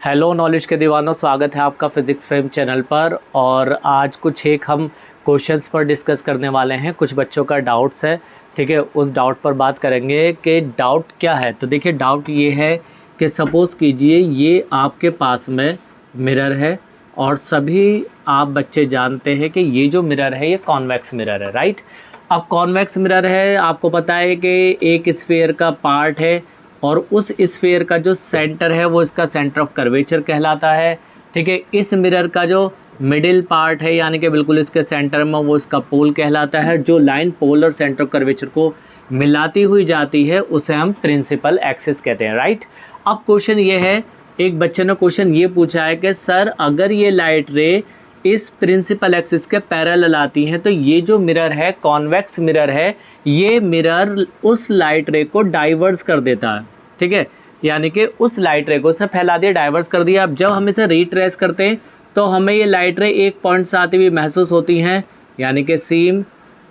Hello knowledge के दीवानों, स्वागत है आपका फिज़िक्स फेम चैनल पर। और आज कुछ एक हम क्वेश्चंस पर डिस्कस करने वाले हैं। कुछ बच्चों का डाउट्स है, ठीक है, उस डाउट पर बात करेंगे कि डाउट क्या है। तो देखिए, डाउट ये है कि सपोज़ कीजिए ये आपके पास में मिरर है और सभी आप बच्चे जानते हैं कि ये जो मिरर है ये कॉन्वेक्स मिरर है, राइट। अब कॉन्वेक्स मिरर है, आपको पता है कि एक स्फीयर का पार्ट है और उस स्फीयर का जो सेंटर है वो इसका सेंटर ऑफ कर्वेचर कहलाता है, ठीक है। इस मिरर का जो मिडिल पार्ट है यानी कि बिल्कुल इसके सेंटर में, वो इसका पोल कहलाता है। जो लाइन पोल और सेंटर ऑफ कर्वेचर को मिलाती हुई जाती है उसे हम प्रिंसिपल एक्सिस कहते हैं, राइट। अब क्वेश्चन ये है, एक बच्चे ने क्वेश्चन ये पूछा है कि सर अगर ये लाइट रे इस प्रिंसिपल एक्सिस के पैरेलल आती हैं तो ये जो मिरर है, कॉन्वेक्स मिरर है, ये मिरर उस लाइट रे को डाइवर्स कर देता है, ठीक है। यानी कि उस लाइट रे को उसने फैला दिया, डाइवर्स कर दिया। अब जब हम इसे रीट्रेस करते हैं तो हमें ये लाइट रे एक पॉइंट से आती हुई महसूस होती हैं, यानी कि सीम,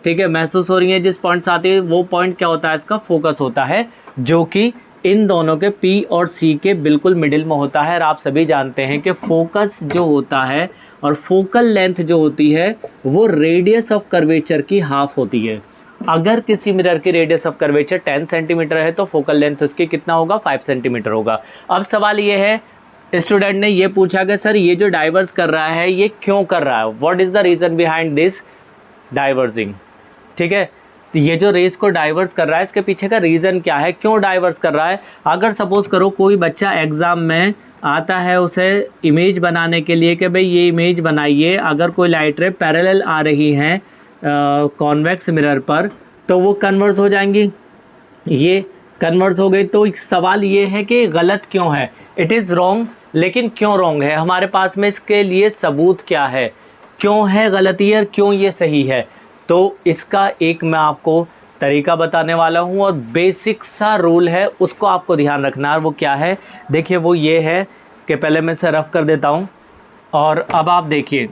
ठीक है, महसूस हो रही है। जिस पॉइंट से आती है वो पॉइंट क्या होता है, इसका फोकस होता है, जो कि इन दोनों के P और C के बिल्कुल मिडिल में होता है। और आप सभी जानते हैं कि फोकस जो होता है और फोकल लेंथ जो होती है वो रेडियस ऑफ कर्वेचर की हाफ होती है। अगर किसी मिरर की रेडियस ऑफ कर्वेचर 10 सेंटीमीटर है तो फोकल लेंथ उसकी कितना होगा, 5 सेंटीमीटर होगा। अब सवाल ये है, स्टूडेंट ने ये पूछा कि सर ये जो डाइवर्स कर रहा है ये क्यों कर रहा है, what is the reason behind this diverging, ठीक है। तो ये जो रेस को डाइवर्स कर रहा है इसके पीछे का रीज़न क्या है, क्यों डाइवर्स कर रहा है। अगर सपोज़ करो कोई बच्चा एग्ज़ाम में आता है उसे इमेज बनाने के लिए कि भाई ये इमेज बनाइए, अगर कोई लाइट रे पैरेलल आ रही हैं कॉन्वेक्स मिरर पर तो वो कन्वर्स हो जाएंगी, ये कन्वर्स हो गई। तो सवाल ये है कि गलत क्यों है, इट इज़ रॉन्ग। लेकिन क्यों रॉन्ग है, हमारे पास में इसके लिए सबूत क्या है, क्यों है गलती और क्यों ये सही है। तो इसका एक मैं आपको तरीका बताने वाला हूँ और बेसिक सा रूल है, उसको आपको ध्यान रखना है। वो क्या है, देखिए वो ये है कि पहले मैं इसे रफ कर देता हूँ। और अब आप देखिए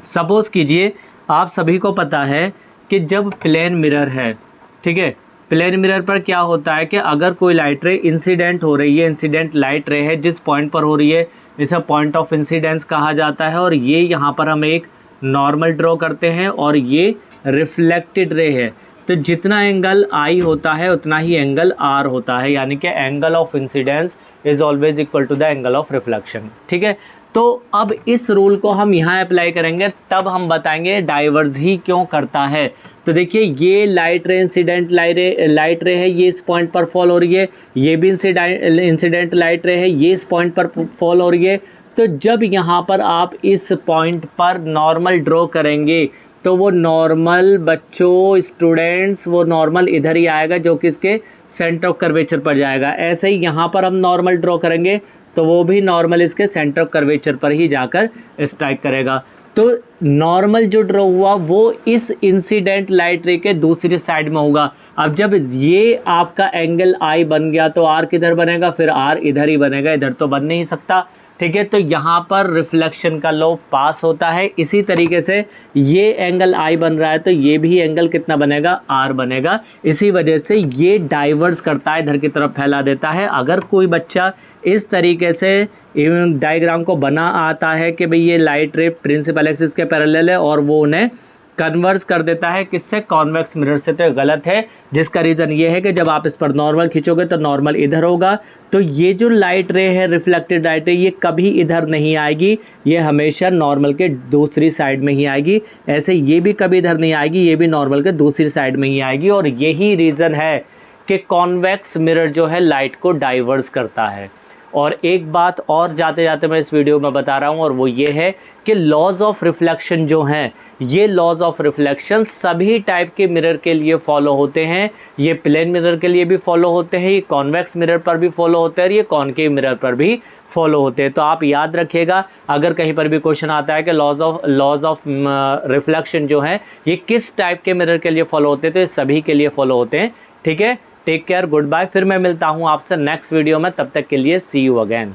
सपोज़ कीजिए आप सभी को पता है कि जब प्लेन मिरर है, ठीक है, प्लेन मिरर पर क्या होता है कि अगर कोई लाइट रे इंसिडेंट हो रही है, इंसिडेंट लाइट रे है, जिस पॉइंट पर हो रही है इसे पॉइंट ऑफ इंसिडेंस कहा जाता है। और ये यहाँ पर हम एक नॉर्मल ड्रॉ करते हैं और ये रिफ्लेक्टेड रे है। तो जितना एंगल आई होता है उतना ही एंगल आर होता है, यानी कि angle of incidence is always equal to the angle of reflection, ठीक है। तो अब इस रूल को हम यहाँ अप्लाई करेंगे, तब हम बताएंगे डाइवर्स ही क्यों करता है। तो देखिए ये लाइट रे इंसिडेंट लाइट रे है, ये इस पॉइंट पर फॉल हो रही है, ये भी इंसिडेंट लाइट रे है, ये इस पॉइंट पर फॉल हो रही है। तो जब यहाँ पर आप इस पॉइंट पर नॉर्मल ड्रॉ करेंगे तो वो नॉर्मल बच्चों, स्टूडेंट्स, वो नॉर्मल इधर ही आएगा जो कि इसके सेंटर ऑफ कर्वेचर पर जाएगा। ऐसे ही यहाँ पर हम नॉर्मल ड्रॉ करेंगे तो वो भी नॉर्मल इसके सेंटर ऑफ कर्वेचर पर ही जाकर स्ट्राइक करेगा। तो नॉर्मल जो ड्रॉ हुआ वो इस इंसिडेंट लाइट रे के दूसरी साइड में होगा। अब जब ये आपका एंगल आई बन गया तो आर किधर बनेगा, फिर आर इधर ही बनेगा, इधर तो बन नहीं सकता, ठीक है। तो यहाँ पर रिफ्लेक्शन का लॉ पास होता है। इसी तरीके से ये एंगल आई बन रहा है तो ये भी एंगल कितना बनेगा, आर बनेगा। इसी वजह से ये डाइवर्स करता है, इधर की तरफ फैला देता है। अगर कोई बच्चा इस तरीके से डायग्राम को बना आता है कि भाई ये लाइट रे प्रिंसिपल एक्सिस के पैरेलल है और वो उन्हें कन्वर्स कर देता है किससे, कॉन्वेक्स मिरर से, तो गलत है। जिसका रीज़न ये है कि जब आप इस पर नॉर्मल खींचोगे तो नॉर्मल इधर होगा, तो ये जो लाइट रे है, रिफ्लेक्टेड लाइट रे, ये कभी इधर नहीं आएगी, ये हमेशा नॉर्मल के दूसरी साइड में ही आएगी। ऐसे ये भी कभी इधर नहीं आएगी, ये भी नॉर्मल के दूसरी साइड में ही आएगी। और यही रीज़न है कि कॉन्वेक्स मिरर जो है लाइट को डाइवर्स करता है। और एक बात और जाते जाते मैं इस वीडियो में बता रहा हूँ, और वो ये है कि लॉज ऑफ रिफ्लेक्शन जो हैं, ये लॉज ऑफ रिफ्लेक्शन सभी टाइप के मिरर के लिए फॉलो होते हैं। ये प्लेन मिरर के लिए भी फॉलो होते हैं, ये कॉन्वेक्स मिरर पर भी फॉलो होते हैं और ये कॉनकेव मिरर पर भी फॉलो होते हैं। तो आप याद रखिएगा, अगर कहीं पर भी क्वेश्चन आता है कि लॉज ऑफ रिफ्लेक्शन जो है ये किस टाइप के मिरर के लिए फॉलो होते हैं, तो ये सभी के लिए फॉलो होते हैं, ठीक है। Take care, good bye. फिर मैं मिलता हूँ आपसे नेक्स्ट वीडियो में, तब तक के लिए सी यू अगेन।